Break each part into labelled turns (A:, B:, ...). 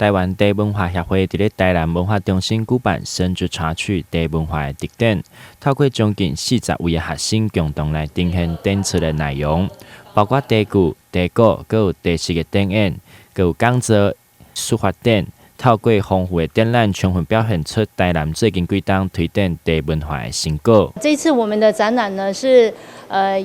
A: 台湾茶文化协会伫咧台南文化中心举办深入茶趣茶文化的特展，透过将近40位的学生共同来呈现展出的内容，包括茶具、茶果，佮有茶室的展演，佮有讲座、书法展。透过丰富的展览，充分表现出台南最近几档推展茶文化的成果。
B: 这次我们的展览呢是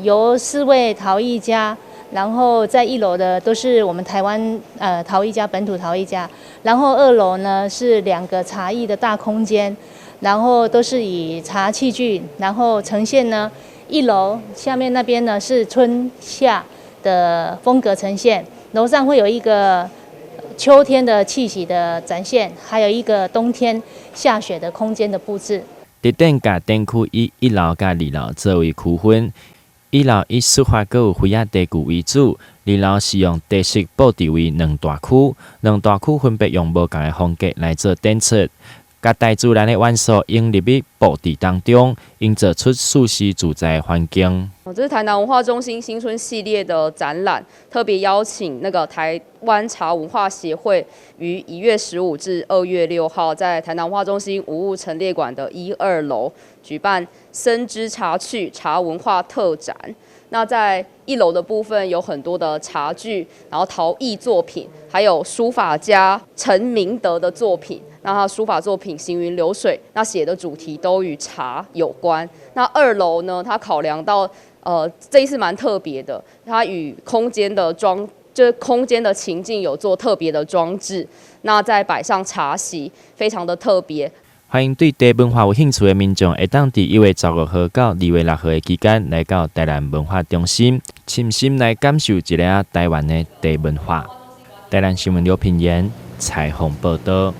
B: 由4位陶艺家，然后在1楼的都是我们台湾陶艺家，本土陶艺家，然后2楼呢是2个茶艺的大空间，然后都是以茶器具，然后呈现呢1楼下面那边呢是春夏的风格呈现，楼上会有一个秋天的气息的展现，还有一个冬天下雪的空间的布置。
A: 特展甲展区以1楼甲2楼作为区分，1楼以书法佮有灰仔茶具为主，2楼是用茶室布置为2大区，2大区分别用无同的风格来做展出，甲大自然的元素融入于布置当中，营造出舒适自在的环境。
C: 这是台南文化中心新春系列的展览，特别邀请那个台湾茶文化协会于1月15至2月6号，在台南文化中心无物陈列馆的1、2楼举办深知茶趣茶文化特展。那在1楼的部分有很多的茶具，然后陶艺作品，还有书法家陈明德的作品。那他书法作品行云流水，那写的主题都与茶有关。那2楼呢，他考量到这一次蛮特别的，它与空间的就是空间的情境有做特别的装置，那再摆上茶席，非常的特别。
A: 欢迎对茶文化有兴趣的民众，会当伫1月15号到2月6号的期间，来到台南文化中心，深心来感受一下台湾的茶文化。台南新闻刘品言采访报道。